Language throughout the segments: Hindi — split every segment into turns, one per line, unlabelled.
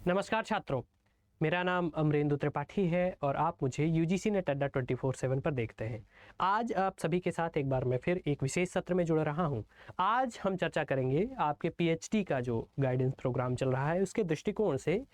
नमस्कार छात्रों, मेरा नाम अमरेंदु त्रिपाठी है और आप मुझे यूजीसी नेट अड्डा 24/7 पर देखते हैं। आज आप सभी के साथ एक बार मैं फिर एक विशेष सत्र में जुड़ रहा हूं। आज हम चर्चा करेंगे आपके पीएचडी का जो गाइडेंस प्रोग्राम चल रहा है उसके दृष्टिकोण से।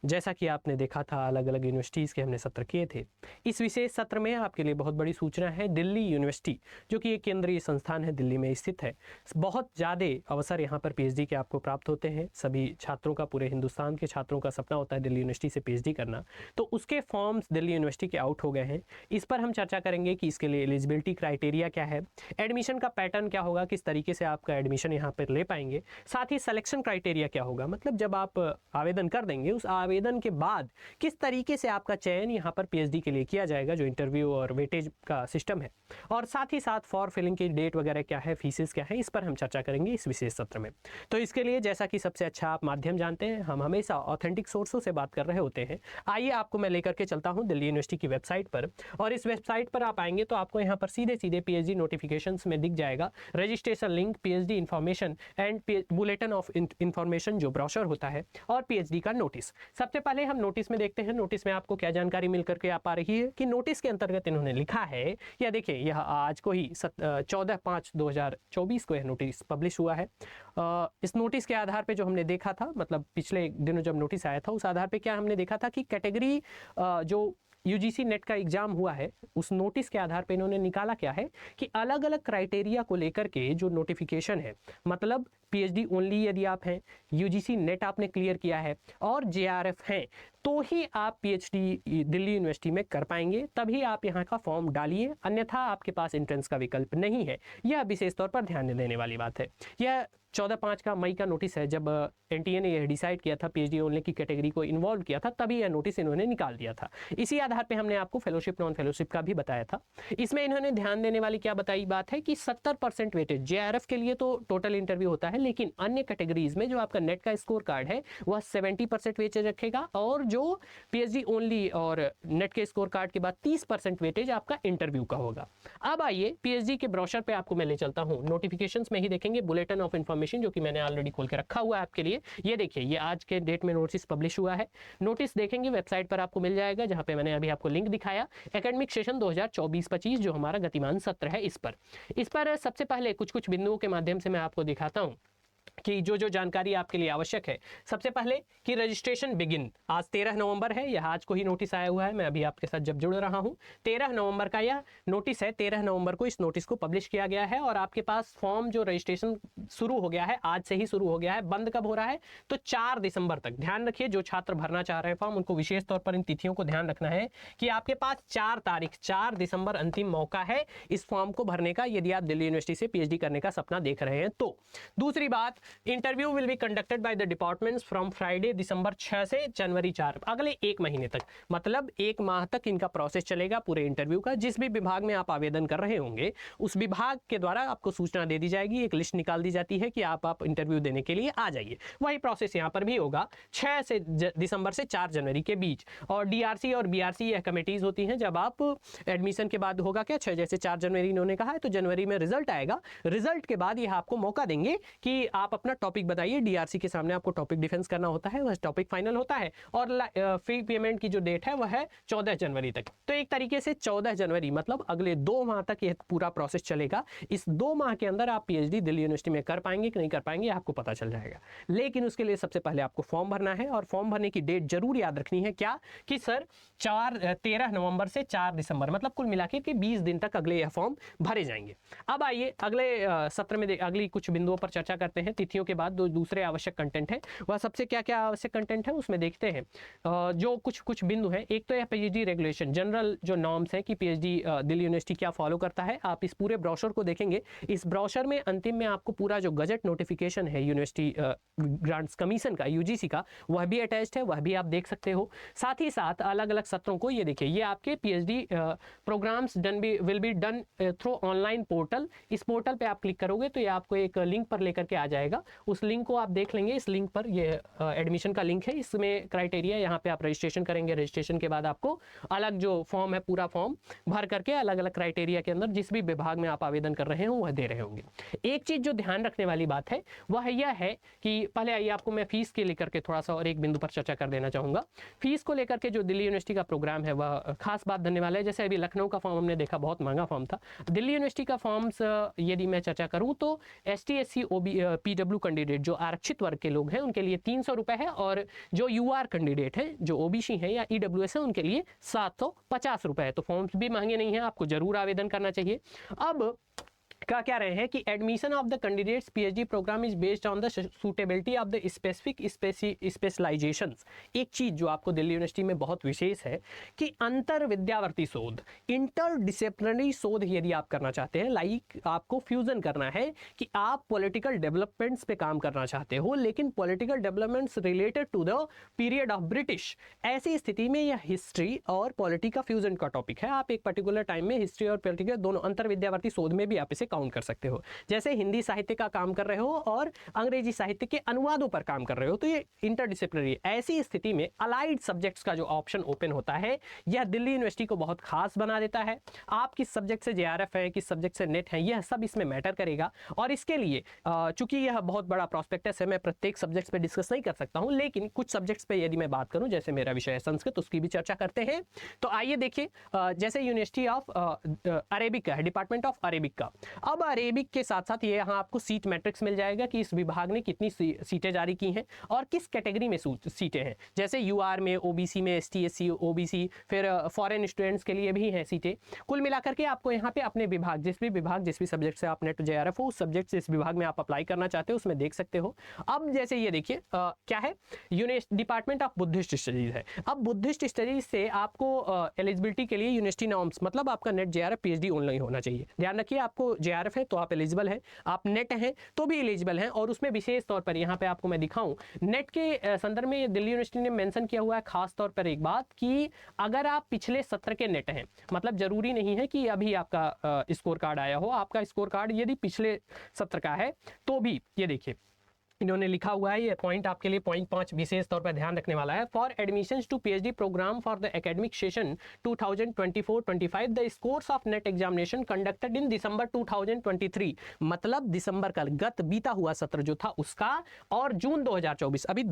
जैसा कि आपने देखा था, अलग अलग यूनिवर्सिटीज़ के हमने सत्र किए थे। इस विशेष सत्र में आपके लिए बहुत बड़ी सूचना है। दिल्ली यूनिवर्सिटी, जो कि एक केंद्रीय संस्थान है, दिल्ली में स्थित है, बहुत ज़्यादा अवसर यहाँ पर पीएचडी के आपको प्राप्त होते हैं। सभी छात्रों का, पूरे हिंदुस्तान के छात्रों का सपना होता है दिल्ली यूनिवर्सिटी से पीएचडी करना। तो उसके फॉर्म्स दिल्ली यूनिवर्सिटी के आउट हो गए हैं। इस पर हम चर्चा करेंगे कि इसके लिए एलिजिबिलिटी क्राइटेरिया क्या है, एडमिशन का पैटर्न क्या होगा, किस तरीके से आपका एडमिशन यहाँ पर ले पाएंगे, साथ ही सिलेक्शन क्राइटेरिया क्या होगा, मतलब जब आप आवेदन कर देंगे उस आवेदन के बाद किस तरीके से आपका चयन यहाँ पर पीएचडी के लिए किया जाएगा, जो इंटरव्यू और वेटेज का सिस्टम है, और साथ ही साथ फॉर फिलिंग की डेट वगैरह क्या है, फीसेस क्या है, इस पर हम चर्चा करेंगे इस विशेष सत्र में। तो इसके लिए, जैसा कि सबसे अच्छा आप माध्यम जानते हैं, हम हमेशा ऑथेंटिक सोर्सों से बात कर रहे होते हैं। आइए आपको मैं लेकर के चलता हूं दिल्ली यूनिवर्सिटी की वेबसाइट पर, और इस वेबसाइट पर आप आएंगे तो आपको यहां पर सीधे सीधे पीएचडी नोटिफिकेशंस में दिख जाएगा registration link, PhD information and bulletin of information जो ब्रोशर होता है, और पीएचडी का नोटिस। सबसे पहले हम नोटिस में देखते हैं, नोटिस में आपको क्या जानकारी मिल करके आ पा रही है कि नोटिस के अंतर्गत इन्होंने लिखा है, या देखिए यह आज को ही 14/5/2024 को यह नोटिस पब्लिश हुआ है। इस नोटिस के आधार पे जो हमने देखा था, मतलब पिछले दिनों जब नोटिस आया था उस आधार पे क्या हमने देखा था कि कैटेगरी जो यूजीसी नेट का एग्जाम हुआ है, उस नोटिस के आधार पे इन्होंने निकाला क्या है कि अलग अलग क्राइटेरिया को लेकर के जो नोटिफिकेशन है, मतलब पीएचडी ओनली यदि आप हैं, यूजीसी नेट आपने क्लियर किया है और जेआरएफ हैं, तो ही आप पीएचडी दिल्ली यूनिवर्सिटी में कर पाएंगे, तभी आप यहाँ का फॉर्म डालिए, अन्यथा आपके पास एंट्रेंस का विकल्प नहीं है। यह विशेष तौर पर ध्यान देने वाली बात है। यह 14/5 का मई का नोटिस है, जब एनटीए ने यह डिसाइड किया था, पीएचडी ओनली की कैटेगरी को इन्वॉल्व किया था, तभी यह नोटिस इन्होंने निकाल दिया था। इसी आधार पे हमने आपको फेलोशिप नॉन फेलोशिप का भी बताया था। इसमें इन्होंने ध्यान देने वाली क्या बताई बात है कि 70% वेटेज जेआरएफ के लिए तो टोटल इंटरव्यू होता है, लेकिन अन्य कैटेगरीज में जो आपका नेट का स्कोर कार्ड है वह 70% वेटेज रखेगा, और जो पीएचडी ओनली और नेट के स्कोर कार्ड के बाद 30% वेटेज आपका इंटरव्यू का होगा। अब आइए पीएचडी के ब्रोशर पे आपको मैं ले चलता हूं। नोटिफिकेशंस में ही देखेंगे बुलेटिन ऑफ इंफॉर्मेशन, जो कि मैंने ऑलरेडी खोल के रखा हुआ है आपके लिए। ये देखिए, ये आज के डेट में नोटिस पब्लिश हुआ है। नोटिस देखेंगे वेबसाइट पर आपको मिल जाएगा, जहां पे मैंने अभी आपको लिंक दिखाया, एकेडमिक सेशन 2024-25 जो हमारा गतिमान सत्र है, इस पर सबसे पहले कुछ बिंदुओं के माध्यम से मैं आपको दिखाता हूं कि जो जानकारी आपके लिए आवश्यक है। सबसे पहले कि रजिस्ट्रेशन बिगिन आज 13 नवंबर है, यह आज को ही नोटिस आया हुआ है। मैं अभी आपके साथ जब जुड़ रहा हूं, 13 नवंबर का यह नोटिस है। 13 नवंबर को इस नोटिस को पब्लिश किया गया है, और आपके पास फॉर्म जो रजिस्ट्रेशन शुरू हो गया है, आज से ही शुरू हो गया है। बंद कब हो रहा है? तो 4 दिसंबर तक। ध्यान रखिए, जो छात्र भरना चाह रहे हैं फॉर्म, उनको विशेष तौर पर इन तिथियों को ध्यान रखना है कि आपके पास 4 दिसंबर अंतिम मौका है इस फॉर्म को भरने का, यदि आप दिल्ली यूनिवर्सिटी से पीएचडी करने का सपना देख रहे हैं तो। दूसरी बात, interview will be conducted by the departments from Friday December 6 से जनवरी 4, अगले 1 महीने तक, मतलब 1 माह तक इनका प्रोसेस चलेगा पूरे इंटरव्यू का। जिस भी विभाग में आप आवेदन कर रहे होंगे, उस विभाग के द्वारा आपको सूचना दे दी जाएगी, एक लिस्ट निकाल दी जाती है कि आप इंटरव्यू देने के लिए आ जाइए। वही प्रोसेस यहाँ पर भी होगा 6 से दिसंबर से 4 जनवरी के बीच। और डीआरसी और बीआरसी यह कमेटीज होती हैं, जब आप एडमिशन के बाद होगा क्या, 6 जैसे 4 जनवरी इन्होंने कहा है, तो जनवरी में रिजल्ट आएगा। रिजल्ट के बाद यह आपको मौका देंगे कि आप अपना टॉपिक बताइए। डीआरसी के सामने आपको टॉपिक डिफेंस करना होता है, वह टॉपिक फाइनल होता है, और फी पेमेंट की जो डेट है वह है 14 जनवरी तक। तो एक तरीके से 14 जनवरी मतलब अगले 2 माह तक यह पूरा प्रोसेस चलेगा। इस 2 माह के अंदर आप पीएचडी दिल्ली यूनिवर्सिटी में कर पाएंगे कि नहीं कर पाएंगे आपको पता चल जाएगा। लेकिन उसके लिए सबसे पहले आपको फॉर्म भरना है, और फॉर्म भरने की डेट जरूर याद रखनी है, क्या कि सर 13 नवंबर से 4 दिसंबर, मतलब कुल मिलाकर के 20 दिन तक अगले यह फॉर्म भरे जाएंगे। अब आइए अगले सत्र में अगली कुछ बिंदुओं पर चर्चा करते हैं। तिथियों के बाद दूसरे आवश्यक कंटेंट है, वह सबसे क्या क्या आवश्यक कंटेंट है उसमें देखते हैं। जो कुछ बिंदु हैं, एक तो यह पीएचडी रेगुलेशन, जनरल जो नॉर्म्स है कि पीएचडी दिल्ली यूनिवर्सिटी क्या फॉलो करता है। आप इस पूरे ब्रोशर को देखेंगे। इस ब्रोशर में अंतिम में आपको पूरा जो गजट नोटिफिकेशन है यूनिवर्सिटी ग्रांट्स कमीशन का, यूजीसी का, वह भी अटैच्ड है, वह भी आप देख सकते हो। साथ ही साथ अलग अलग सत्रों को, ये देखिए, ये आपके PhD programs will be done through online portal. इस पोर्टल पे आप क्लिक करोगे तो ये आपको एक लिंक पर लेकर के आ जाएगा। जाएगा, उस लिंक को आप देख लेंगे। इस लिंक पर ये एडमिशन का लिंक है, इसमें क्राइटेरिया, यहाँ पे आप रजिस्ट्रेशन करेंगे, रजिस्ट्रेशन के बाद आपको अलग जो फॉर्म है पूरा फॉर्म भर करके अलग अलग क्राइटेरिया के अंदर जिस भी विभाग में आप आवेदन कर रहे हो वह दे रहे होंगे। एक चीज़ जो ध्यान रखने वाली बात है वह यह है कि पहले आइए आपको मैं फीस के लेकर के थोड़ा सा और एक बिंदु पर चर्चा कर देना चाहूँगा। फीस को लेकर के जो दिल्ली यूनिवर्सिटी का प्रोग्राम है वह खास बात धन्य वाला है। जैसे अभी लखनऊ का फॉर्म हमने देखा, बहुत महंगा फॉर्म था। दिल्ली यूनिवर्सिटी का फॉर्म्स यदि मैं चर्चा करूँ तो ST SC PW कैंडिडेट जो आरक्षित वर्ग के लोग हैं उनके लिए 300 रुपये है, और जो UR कैंडिडेट है जो OBC है या EWS है उनके लिए 750 रुपये है। तो फॉर्म्स भी महंगे नहीं हैं, आपको जरूर आवेदन करना चाहिए। अब क्या रहे हैं कि admission of the candidates PhD program is based on the suitability of the specific specialisations. एक चीज जो आपको दिल्ली यूनिवर्सिटी में बहुत विशेष है कि अंतर विद्यावर्ती शोध, इंटरडिसिप्लिनरी शोध यदि आप करना चाहते हैं, लाइक आपको फ्यूजन करना है कि आप पॉलिटिकल डेवलपमेंट्स पे काम करना चाहते हो लेकिन political developments related to the period of British, ऐसी स्थिति में यह हिस्ट्री और पॉलिटी का फ्यूजन का टॉपिक है। आप एक पर्टिकुलर टाइम में हिस्ट्री और पॉलिटिकल दोनों अंतर विद्यावर्ती शोध में भी आप इसे काउंट कर सकते हो। जैसे हिंदी साहित्य का काम कर रहे हो और अंग्रेजी साहित्य के अनुवादों पर काम कर रहे हो, तो ये इंटरडिसिप्लिनरी। ऐसी स्थिति में अलाइड सब्जेक्ट्स का जो ऑप्शन ओपन होता है यह दिल्ली यूनिवर्सिटी को बहुत खास बना देता है। आप किस सब्जेक्ट से JRF है, किस सब्जेक्ट से नेट है, यह सब इसमें मैटर करेगा। और इसके लिए चूंकि यह बहुत बड़ा प्रोस्पेक्टस है, मैं प्रत्येक सब्जेक्ट्स पे डिस्कस नहीं कर सकता हूं, लेकिन कुछ सब्जेक्ट्स पे यदि मैं बात करूं, जैसे मेरा विषय है संस्कृत, उसकी भी चर्चा करते हैं। तो आइए देखिए, जैसे यूनिवर्सिटी ऑफ अरेबिक का है, डिपार्टमेंट ऑफ अरेबिक का। अब अरेबिक के साथ साथ ये यहाँ आपको सीट मैट्रिक्स मिल जाएगा कि इस विभाग ने कितनी सीटें जारी की हैं और किस कैटेगरी में सीटें हैं। जैसे UR में, OBC में, ST SC OBC, फिर फॉरेन स्टूडेंट्स के लिए भी हैं सीटें। कुल मिलाकर के आपको यहाँ पे अपने विभाग, जिस भी सब्जेक्ट से आप नेट JRF हो, उस सब्जेक्ट से इस विभाग में आप अप्लाई करना चाहते हो उसमें देख सकते हो। अब जैसे ये देखिए क्या है, डिपार्टमेंट ऑफ बुद्धिस्ट स्टडीज है। अब बुद्धिस्ट स्टडीज से आपको एलिजिबिलिटी के लिए यूनिवर्सिटी नॉर्म्स, मतलब आपका नेट JRF PhD ऑनलाइन होना चाहिए। ध्यान रखिए, आपको JRF है तो आप एलिजिबल हैं, आप नेट हैं तो भी एलिजिबल हैं। और उसमें विशेष तौर पर यहाँ पे आपको मैं दिखाऊं, नेट के संदर्भ में दिल्ली यूनिवर्सिटी ने मेंशन किया हुआ है खास तौर पर एक बात कि अगर आप पिछले सत्र के नेट हैं, मतलब जरूरी नहीं है कि अभी आपका स्कोर कार्ड आया हो, आपका स्कोर कार्ड यदि पिछले सत्र का है तो भी ये देखिए इन्होंने लिखा हुआ है, ये पॉइंट आपके लिए पॉइंट 5 विशेष तौर पर ध्यान रखने वाला है। For admissions to PhD program for the academic session 2024-25 the scores of NET examination conducted in December 2023, मतलब दिसंबर का गत बीता हुआ सत्र जो था उसका, और जून 2024, अभी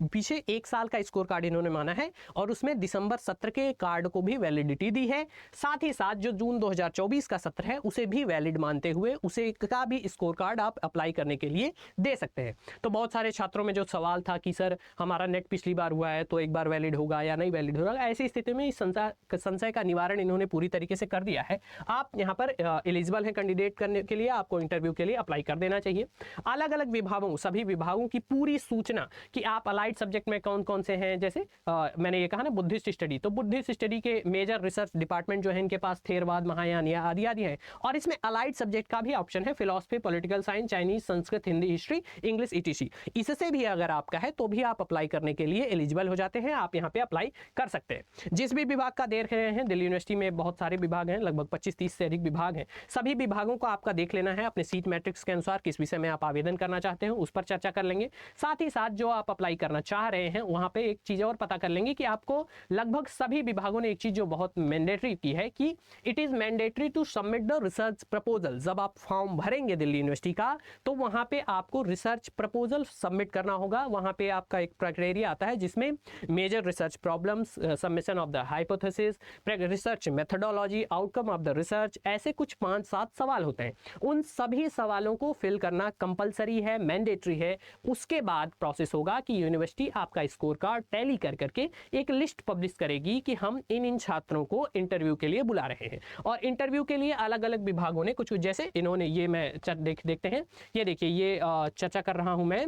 पीछे एक साल का स्कोर कार्ड इन्होंने माना है और उसमें दिसंबर सत्र के कार्ड को भी वैलिडिटी दी है। साथ ही साथ जो जून 2024 का सत्र है उसे भी वैलिड मानते हुए उसे का भी स्कोर कार्ड आप अप्लाई करने के लिए दे सकते हैं। तो बहुत सारे छात्रों में जो सवाल था कि सर हमारा नेट पिछली बार हुआ है तो एक बार वैलिड होगा या नहीं वैलिड होगा, ऐसी स्थिति में इस संशय का निवारण इन्होंने पूरी तरीके से कर दिया है। आप यहाँ पर एलिजिबल हैं कैंडिडेट करने के लिए, आपको इंटरव्यू के लिए अप्लाई कर देना चाहिए। अलग अलग विभागों, सभी विभागों की पूरी सूचना कि आप अलाइड सब्जेक्ट में कौन कौन से हैं, जैसे मैंने ये कहा ना बुद्धिस्ट स्टडी, तो बुद्धिस्ट स्टडी के मेजर रिसर्च डिपार्टमेंट जो है इनके पास थेरवाद, महायान या आदि आदि है। और इसमें अलाइड सब्जेक्ट का भी ऑप्शन है, philosophy, political science, Chinese, Sanskrit, Hindi, history, English, ETC। इससे भी अगर आपका है तो भी आप अप्लाई करने के लिए एलिजिबल हो जाते हैं, आप यहाँ पे अप्लाई कर सकते हैं। जिस भी विभाग का देख रहे हैं, दिल्ली यूनिवर्सिटी में बहुत सारे विभाग हैं, लगभग 25-30 से अधिक विभाग हैं। सभी विभागों को आपका देख लेना है, अपने सीट मैट्रिक्स के अनुसार किस विषय में आप आवेदन करना चाहते हैं उस पर चर्चा कर लेंगे। साथ ही साथ जो आप अप्लाई करना चाह रहे हैं वहाँ पे एक चीज़ और पता कर लेंगे कि आपको लगभग सभी विभागों ने एक चीज़ जो बहुत मैंडेटरी की है कि it is mandatory to submit the research proposal. जब आप फॉर्म भरेंगे दिल्ली यूनिवर्सिटी का तो वहाँ पे आपको रिसर्च प्रपोजल सबमिट करना होगा। वहाँ पे आपका एक क्राइटेरिया आता है जिसमें major research problems, submission of the hypothesis, research methodology, outcome of the research, ऐसे कुछ 5-7 सवाल होते हैं। उन सभी सवालों को फिल करना कंपलसरी है, मैंडेटरी है। उसके बाद प्रोसेस होगा कि यूनिवर्सिटी आपका स्कोर कार्ड टैली कर करके एक लिस्ट पब्लिश करेगी कि हम इन छात्रों को इंटरव्यू के लिए बुला रहे हैं। और इंटरव्यू के लिए अलग अलग विभागों ने कुछ, जैसे इन्होंने ये मैं देखते हैं, ये देखिए, ये चर्चा कर रहा हूँ मैं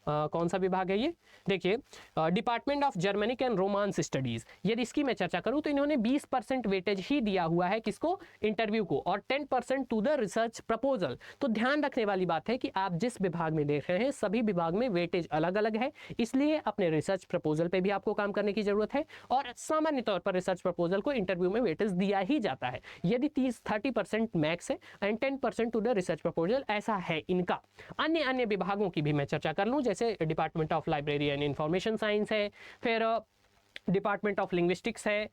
कौन सा विभाग है ये, देखिए department of Germanic and romance studies. यदि इसकी मैं चर्चा करूं तो इन्होंने 20% वेटेज ही दिया हुआ है किसको, इंटरव्यू को, और 10% टू द रिसर्च प्रपोजल। तो ध्यान रखने वाली बात है कि आप जिस विभाग में देख रहे हैं सभी विभाग में वेटेज अलग अलग है, इसलिए अपने रिसर्च प्रपोजल पे भी आपको काम करने की जरूरत है। और सामान्य तौर पर रिसर्च प्रपोजल को इंटरव्यू में वेटेज दिया ही जाता है। यदि 30% मैक्स है and 10% to the research proposal, ऐसा है इनका। अन्य विभागों की भी मैं चर्चा कर लूं, जैसे department of library and information science है, फिर डिपार्टमेंट ऑफ लिंग्विस्टिक्स है,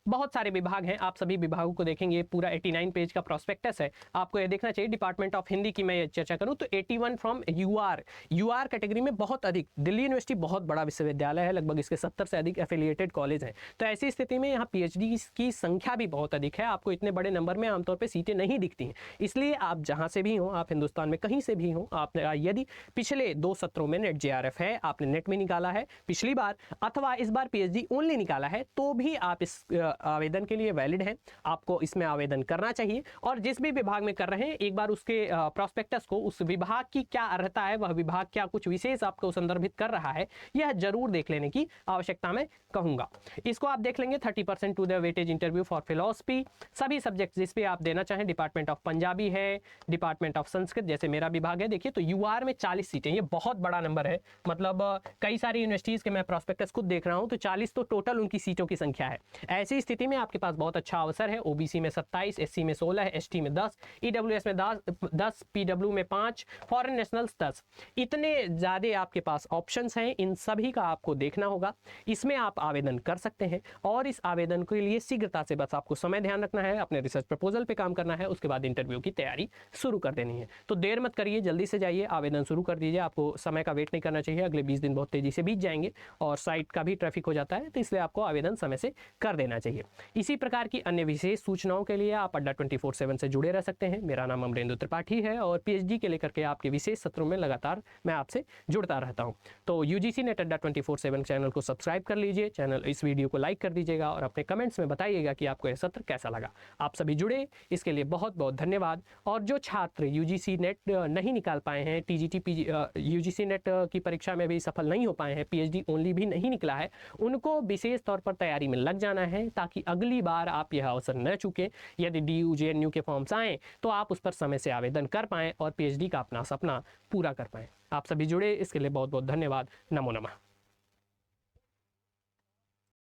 बहुत सारे विभाग हैं। आप सभी विभागों को देखेंगे, पूरा 89 पेज का प्रोस्पेक्टस है, आपको ये देखना चाहिए। डिपार्टमेंट ऑफ हिंदी की मैं चर्चा करूं तो 81 फ्रॉम यूआर कैटेगरी में बहुत अधिक। दिल्ली यूनिवर्सिटी बहुत बड़ा विश्वविद्यालय है, लगभग इसके 70 से अधिक एफिलिएटेड कॉलेज हैं। तो ऐसी स्थिति में यहाँ पीएचडी की संख्या भी बहुत अधिक है। आपको इतने बड़े नंबर में आमतौर पर सीटें नहीं दिखती हैं, इसलिए आप जहाँ से भी हों, आप हिंदुस्तान में कहीं से भी हों, आपने यदि पिछले 2 सत्रों में नेट JRF है, आपने नेट में निकाला है पिछली बार, अथवा इस बार पीएचडी ओनली निकाला है, तो भी आप इस आवेदन के लिए वैलिड है, आपको इसमें आवेदन करना चाहिए। और जिस भी विभाग में कर रहे हैं, एक बार उसके प्रोस्पेक्टस को, उस विभाग की क्या अर्हता है, वह विभाग क्या कुछ विशेष आपको संदर्भित कर रहा है, यह जरूर देख लेने की आवश्यकता मैं कहूंगा। इसको आप देख लेंगे। 30% to the weightage interview for philosophy, सभी सब्जेक्ट जिस पे आप देना चाहें। डिपार्टमेंट ऑफ पंजाबी है, डिपार्टमेंट ऑफ संस्कृत, जैसे मेरा विभाग है। देखिए तो यूआर में 40 सीटें, ये बहुत बड़ा नंबर है। मतलब कई सारी यूनिवर्सिटीज के मैं प्रोस्पेक्टस खुद देख रहा हूं, तो 40 तो टोटल उनकी सीटों की संख्या है। ऐसी स्थिति में आपके पास बहुत अच्छा अवसर है। ओबीसी में 27, एससी में 16, एसटी में 10, ईडब्ल्यूएस में 10, पीडब्ल्यू में 5, फॉरेन नेशनल्स 10। इतने ज़्यादा आपके पास ऑप्शंस हैं, इन सभी का आपको देखना होगा। इसमें आप आवेदन कर सकते हैं, और इस आवेदन के लिए शीघ्रता से बस आपको समय ध्यान रखना है, अपने रिसर्च प्रपोजल पे काम करना है, उसके बाद इंटरव्यू की तैयारी शुरू कर देनी है। तो देर मत करिए, जल्दी से जाइए, आवेदन शुरू कर दीजिए। आपको समय का वेट नहीं करना चाहिए, अगले 20 दिन बहुत तेजी से बीत जाएंगे, और साइट का भी ट्रैफिक हो जाता है, तो इसलिए आपको आवेदन समय से कर देना चाहिए। इसी प्रकार की अन्य विशेष सूचनाओं के लिए आप अड्डा 24/7 से जुड़े रह सकते हैं। मेरा नाम अमरेंद्र त्रिपाठी है, और पीएचडी के लेकर के आपके विशेष सत्रों में लगातार मैं आपसे जुड़ता रहता हूं। तो यूजीसी नेट अड्डा 24/7 चैनल को सब्सक्राइब कर लीजिए, चैनल इस वीडियो को लाइक कर दीजिएगा, और अपने कमेंट्स में बताइएगा कि आपको यह सत्र कैसा लगा। आप सभी जुड़े, इसके लिए बहुत बहुत धन्यवाद। और जो छात्र यूजीसी नेट नहीं निकाल पाए हैं, टीजीटी यूजीसी नेट की परीक्षा में भी सफल नहीं हो पाए हैं, पीएचडी ओनली भी नहीं निकला है, उनको विशेष तौर पर तैयारी में लग जाना है, ताकि अगली बार आप यह अवसर न चूकें। यदि DU JNU के फॉर्म्स आएँ तो आप उस पर समय से आवेदन कर पाएँ और पीएचडी का अपना सपना पूरा कर पाएँ। आप सभी जुड़े, इसके लिए बहुत बहुत धन्यवाद। नमो नमः।